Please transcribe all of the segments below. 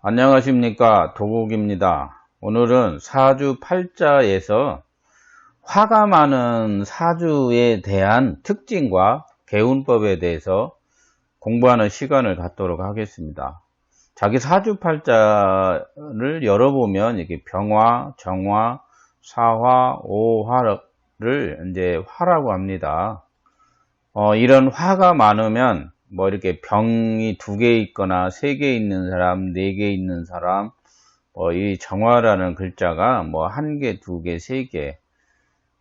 안녕하십니까, 도국입니다. 오늘은 사주팔자에서 화가 많은 사주에 대한 특징과 개운법에 대해서 공부하는 시간을 갖도록 하겠습니다. 자기 사주팔자를 열어보면 이렇게 병화, 정화, 사화, 오화를 이제 화라고 합니다. 이런 화가 많으면 뭐 이렇게 병이 2개 있거나 3개 있는 사람, 4개 있는 사람, 이 정화라는 글자가 뭐 1개, 2개, 3개,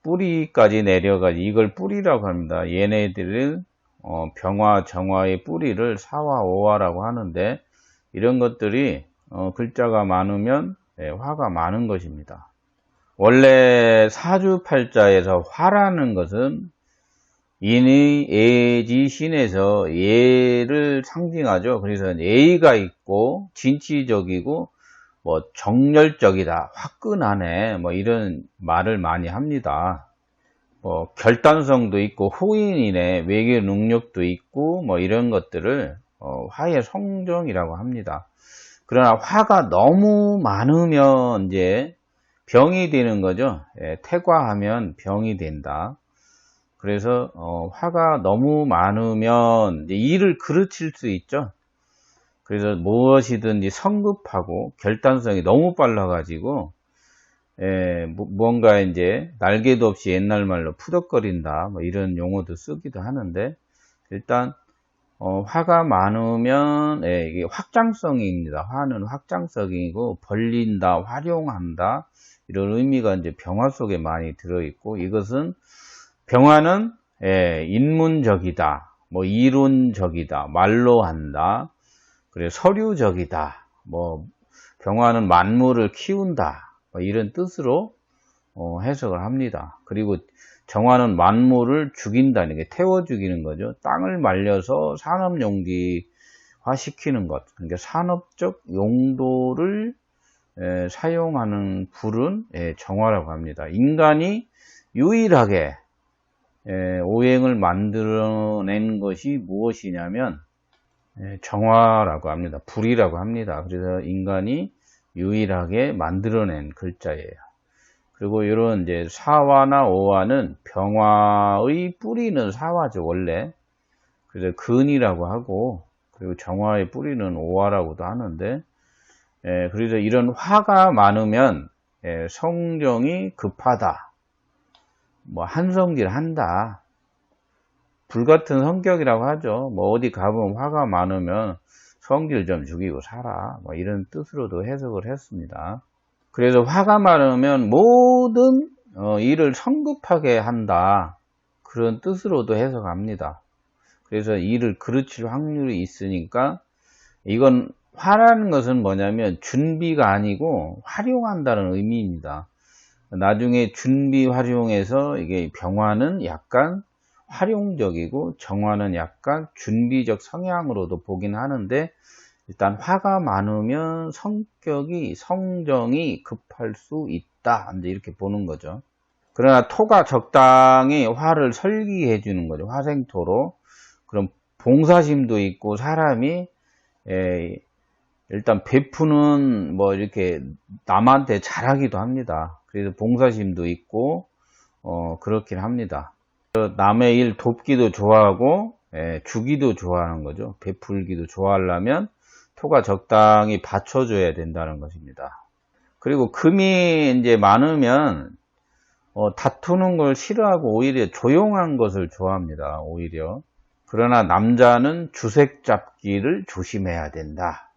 뿌리까지 내려가지 이걸 뿌리라고 합니다. 얘네들은 병화, 정화의 뿌리를 사화, 오화라고 하는데 이런 것들이 글자가 많으면 화가 많은 것입니다. 원래 사주팔자에서 화라는 것은 인의 예지신에서 예를 상징하죠. 그래서 예의가 있고 진취적이고 뭐 정열적이다, 화끈하네, 뭐 이런 말을 많이 합니다. 결단성도 있고 호인이네, 외교 능력도 있고 뭐 이런 것들을 화의 성정이라고 합니다. 그러나 화가 너무 많으면 이제 병이 되는 거죠. 태과하면 병이 된다. 그래서 화가 너무 많으면 이제 일을 그르칠 수 있죠. 그래서 무엇이든지 성급하고 결단성이 너무 빨라가지고 뭔가 이제 날개도 없이 옛날 말로 푸덕거린다, 뭐 이런 용어도 쓰기도 하는데 일단 화가 많으면 이게 확장성입니다. 화는 확장성이고 벌린다, 활용한다 이런 의미가 이제 병화 속에 많이 들어있고 이것은 병화는 인문적이다, 뭐 이론적이다, 말로 한다, 그리고 서류적이다, 뭐 병화는 만물을 키운다, 뭐 이런 뜻으로 해석을 합니다. 그리고 정화는 만물을 죽인다는 게 태워 죽이는 거죠. 땅을 말려서 산업용지화 시키는 것, 그러니까 산업적 용도를 사용하는 불은 정화라고 합니다. 인간이 유일하게 오행을 만들어낸 것이 무엇이냐면 정화라고 합니다. 불이라고 합니다. 그래서 인간이 유일하게 만들어낸 글자예요. 그리고 이런 이제 사화나 오화는 병화의 뿌리는 사화죠, 원래. 그래서 근이라고 하고, 그리고 정화의 뿌리는 오화라고도 하는데, 그래서 이런 화가 많으면 성정이 급하다, 뭐 한성질 한다, 불같은 성격이라고 하죠. 뭐 어디 가보면 화가 많으면 성질 좀 죽이고 살아, 뭐 이런 뜻으로도 해석을 했습니다. 그래서 화가 많으면 모든 일을 성급하게 한다, 그런 뜻으로도 해석합니다. 그래서 일을 그르칠 확률이 있으니까 이건 화라는 것은 뭐냐면 준비가 아니고 활용한다는 의미입니다. 나중에 준비 활용해서 이게 병화는 약간 활용적이고 정화는 약간 준비적 성향으로도 보긴 하는데 일단 화가 많으면 성정이 급할 수 있다, 이제 이렇게 보는 거죠. 그러나 토가 적당히 화를 설기해 주는 거죠. 화생토로. 그럼 봉사심도 있고 사람이 일단 베푸는 뭐 이렇게 남한테 잘하기도 합니다. 그래서 봉사심도 있고 그렇긴 합니다. 남의 일 돕기도 좋아하고 주기도 좋아하는 거죠. 베풀기도 좋아하려면 토가 적당히 받쳐줘야 된다는 것입니다. 그리고 금이 이제 많으면 다투는 걸 싫어하고 오히려 조용한 것을 좋아합니다. 오히려. 그러나 남자는 주색 잡기를 조심해야 된다.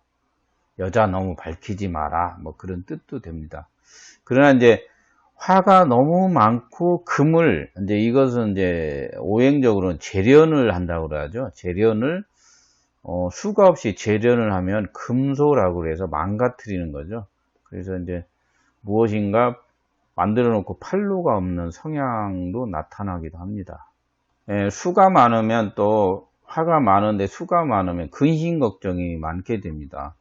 여자 너무 밝히지 마라, 뭐 그런 뜻도 됩니다. 그러나 이제 화가 너무 많고 금을 이제 이것은 이제 오행적으로는 재련을 한다고 그러죠. 재련을 수가 없이 재련을 하면 금소라고 그래서 망가뜨리는 거죠. 그래서 이제 무엇인가 만들어 놓고 판로가 없는 성향도 나타나기도 합니다. 수가 많으면 또 화가 많은데 수가 많으면 근심 걱정이 많게 됩니다.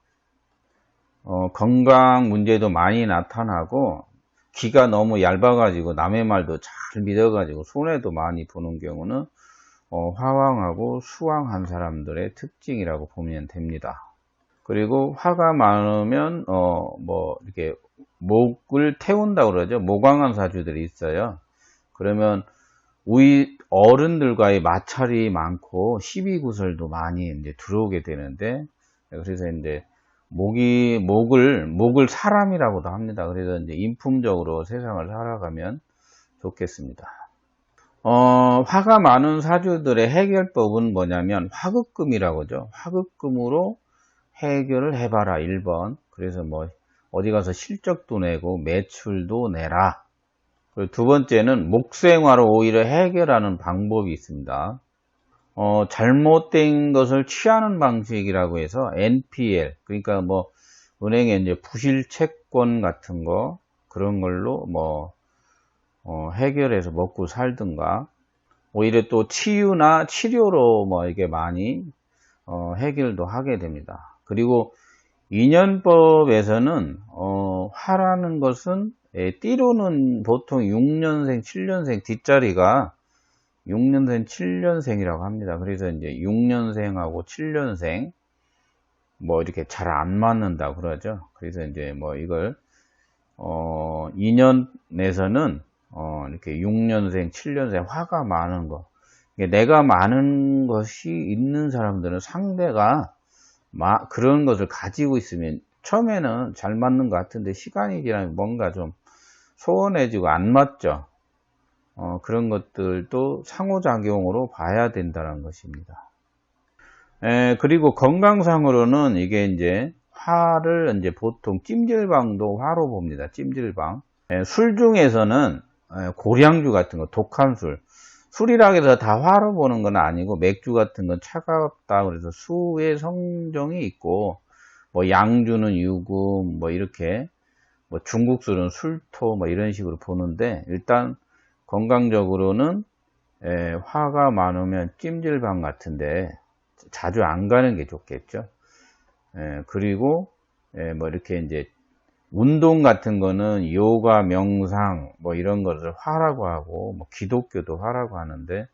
건강 문제도 많이 나타나고 기가 너무 얇아가지고 남의 말도 잘 믿어가지고 손해도 많이 보는 경우는 화왕하고 수왕한 사람들의 특징이라고 보면 됩니다. 그리고 화가 많으면 뭐 이렇게 목을 태운다고 그러죠. 모광한 사주들이 있어요. 그러면 우리 어른들과의 마찰이 많고 시비구설도 많이 이제 들어오게 되는데, 그래서 이제 목을 사람이라고도 합니다. 그래서 이제 인품적으로 세상을 살아가면 좋겠습니다. 화가 많은 사주들의 해결법은 뭐냐면 화극금이라고 하죠. 화극금으로 해결을 해봐라. 1번. 그래서 뭐 어디 가서 실적도 내고 매출도 내라. 그리고 두 번째는 목생화로 오히려 해결하는 방법이 있습니다. 잘못된 것을 취하는 방식이라고 해서 NPL, 그러니까 뭐 은행에 이제 부실 채권 같은 거, 그런 걸로 뭐 해결해서 먹고 살든가, 오히려 또 치유나 치료로 뭐 이게 많이 해결도 하게 됩니다. 그리고 인연법에서는 화라는 것은 띠로는 보통 6년생, 7년생 뒷자리가 6년생, 7년생이라고 합니다. 그래서 이제 6년생하고 7년생 뭐 이렇게 잘 안 맞는다 그러죠. 그래서 이제 뭐 이걸 인연에서는 이렇게 6년생, 7년생 화가 많은 거, 내가 많은 것이 있는 사람들은 상대가 그런 것을 가지고 있으면 처음에는 잘 맞는 것 같은데 시간이 지나면 뭔가 좀 소원해지고 안 맞죠. 그런 것들도 상호작용으로 봐야 된다는 것입니다. 그리고 건강상으로는 이게 이제 화를 이제 보통 찜질방도 화로 봅니다. 찜질방. 술 중에서는 고량주 같은 거, 독한 술이라고 해서 다 화로 보는 건 아니고, 맥주 같은 건 차갑다 그래서 수의 성정이 있고, 뭐 양주는 유금, 뭐 이렇게, 뭐 중국 술은 술토, 뭐 이런 식으로 보는데, 일단 건강적으로는 화가 많으면 찜질방 같은데 자주 안 가는 게 좋겠죠. 그리고 뭐 이렇게 이제 운동 같은 거는 요가, 명상 뭐 이런 것을 화라고 하고, 뭐 기독교도 화라고 하는데,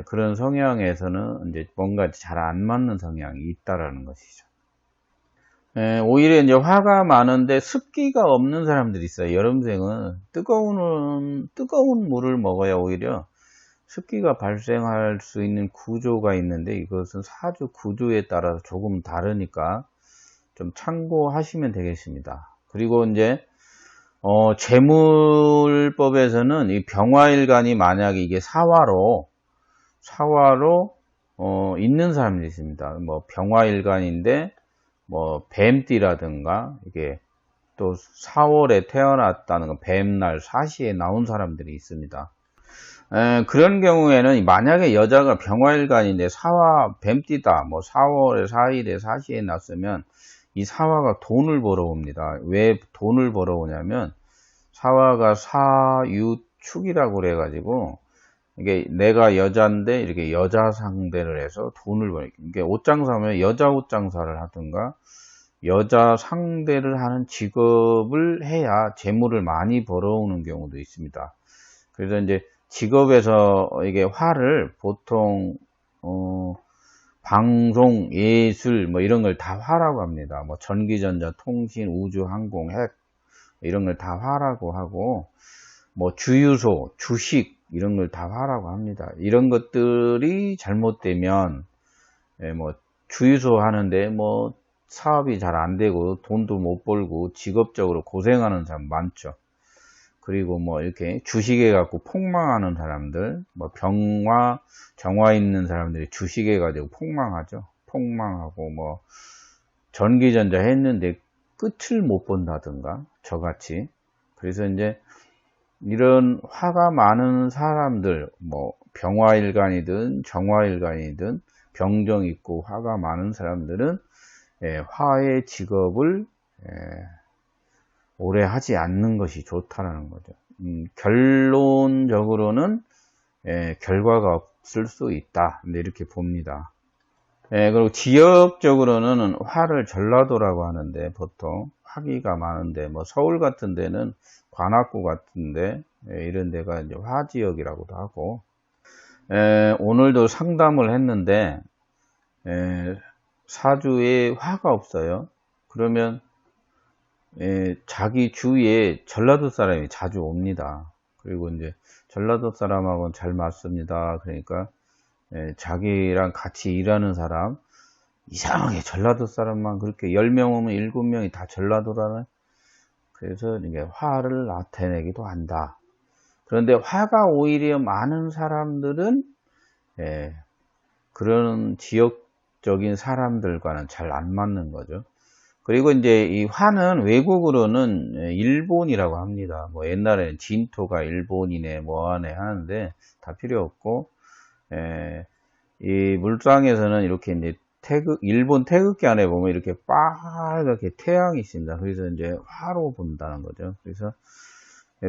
그런 성향에서는 이제 뭔가 잘 안 맞는 성향이 있다라는 것이죠. 오히려 이제 화가 많은데 습기가 없는 사람들이 있어요. 여름생은 뜨거운 물을 먹어야 오히려 습기가 발생할 수 있는 구조가 있는데, 이것은 사주 구조에 따라서 조금 다르니까 좀 참고하시면 되겠습니다. 그리고 이제 재물법에서는 이 병화일간이 만약에 이게 사화로 있는 사람들이 있습니다. 뭐 병화일간인데 뭐 뱀띠라든가, 이게 또 4월에 태어났다는 거, 뱀날 사시에 나온 사람들이 있습니다. 그런 경우에는 만약에 여자가 병화일간인데 사화 뱀띠다, 뭐 4월에 4일에 사시에 났으면 이 사화가 돈을 벌어옵니다. 왜 돈을 벌어오냐면 사화가 사유축이라고 그래가지고, 이게 내가 여자인데 이렇게 여자 상대를 해서 돈을 벌, 이게 옷장사면 여자 옷장사를 하든가 여자 상대를 하는 직업을 해야 재물을 많이 벌어오는 경우도 있습니다. 그래서 이제 직업에서 이게 화를 보통 방송, 예술 뭐 이런 걸 다 화라고 합니다. 뭐 전기전자, 통신, 우주, 항공, 핵 이런 걸 다 화라고 하고, 뭐 주유소, 주식 이런 걸 다 화라고 합니다. 이런 것들이 잘못되면 뭐 주유소 하는데 뭐 사업이 잘 안 되고 돈도 못 벌고 직업적으로 고생하는 사람 많죠. 그리고 뭐 이렇게 주식해 갖고 폭망하는 사람들, 뭐 정화 있는 사람들이 주식해 가지고 폭망하죠. 폭망하고 뭐 전기전자 했는데 끝을 못 본다든가 저같이. 그래서 이제 이런 화가 많은 사람들, 뭐 병화일간이든 정화일간이든 병정 있고 화가 많은 사람들은 화의 직업을 오래 하지 않는 것이 좋다라는 거죠. 결론적으로는 결과가 없을 수 있다, 이렇게 봅니다. 그리고 지역적으로는 화를 전라도라고 하는데, 보통 화기가 많은데, 뭐 서울 같은 데는 관악구 같은데 이런 데가 이제 화지역이라고도 하고, 오늘도 상담을 했는데 사주에 화가 없어요. 그러면 자기 주위에 전라도 사람이 자주 옵니다. 그리고 이제 전라도 사람하고는 잘 맞습니다. 그러니까 자기랑 같이 일하는 사람, 이상하게 전라도 사람만 그렇게 10명 오면 7명이 다 전라도라는, 그래서 이게 화를 나타내기도 한다. 그런데 화가 오히려 많은 사람들은 그런 지역적인 사람들과는 잘 안 맞는 거죠. 그리고 이제 이 화는 외국으로는 일본이라고 합니다. 뭐 옛날에는 진토가 일본이네 뭐하네 하는데 다 필요 없고, 이 물상에서는 이렇게 이제 일본 태극기 안에 보면 이렇게 빨갛게 태양이 있습니다. 그래서 이제 화로 본다는 거죠. 그래서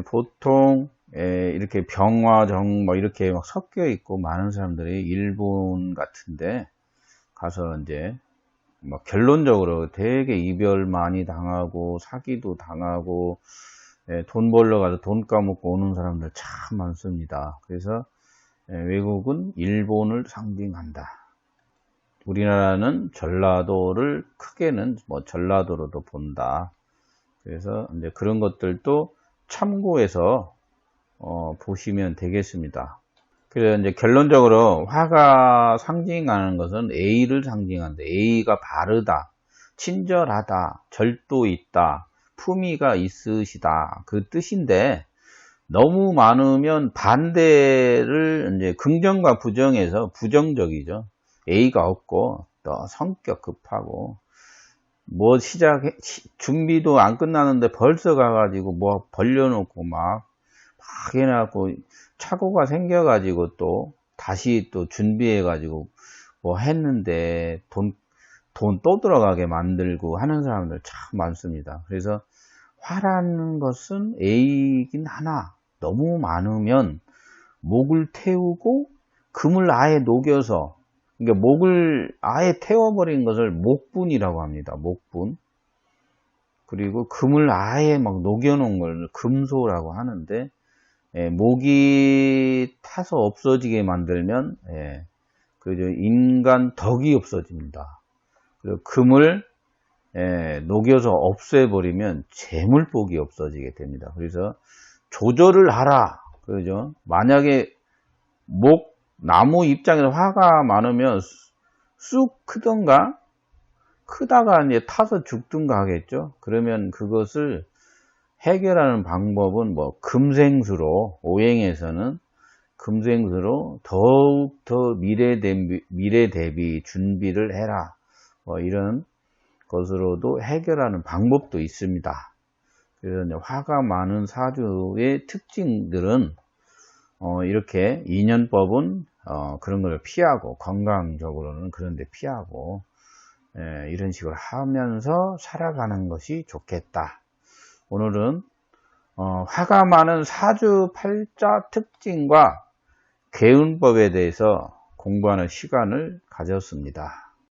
보통 이렇게 병화정 뭐 이렇게 막 섞여 있고 많은 사람들이 일본 같은데 가서 이제 막 결론적으로 되게 이별 많이 당하고 사기도 당하고 돈 벌러 가서 돈 까먹고 오는 사람들 참 많습니다. 그래서 외국은 일본을 상징한다. 우리나라는 전라도를 크게는 뭐 전라도로도 본다. 그래서 이제 그런 것들도 참고해서 보시면 되겠습니다. 그래서 이제 결론적으로 화가 상징하는 것은 A를 상징한다. A가 바르다, 친절하다, 절도 있다, 품위가 있으시다. 그 뜻인데 너무 많으면 반대를 이제 긍정과 부정해서 부정적이죠. A가 없고 또 성격 급하고 뭐 준비도 안 끝나는데 벌써 가가지고 뭐 벌려놓고 막 해놔갖고 착오가 생겨가지고 또 다시 또 준비해가지고 뭐 했는데 돈 또 들어가게 만들고 하는 사람들 참 많습니다. 그래서 화라는 것은 A이긴 하나 너무 많으면 목을 태우고 금을 아예 녹여서, 그러니까 목을 아예 태워버린 것을 목분이라고 합니다. 목분. 그리고 금을 아예 막 녹여놓은 걸 금소라고 하는데, 목이 타서 없어지게 만들면 인간 덕이 없어집니다. 그리고 금을 녹여서 없애버리면 재물복이 없어지게 됩니다. 그래서 조절을 하라. 그러죠. 만약에 나무 입장에서 화가 많으면 쑥 크다가 이제 타서 죽든가 하겠죠. 그러면 그것을 해결하는 방법은 뭐 금생수로, 오행에서는 금생수로 더욱 더 미래 대비 준비를 해라. 뭐 이런 것으로도 해결하는 방법도 있습니다. 그래서 이제 화가 많은 사주의 특징들은 이렇게 인연법은 그런 걸 피하고, 건강적으로는 그런 데 피하고 이런 식으로 하면서 살아가는 것이 좋겠다. 오늘은 화가 많은 사주 팔자 특징과 개운법에 대해서 공부하는 시간을 가졌습니다.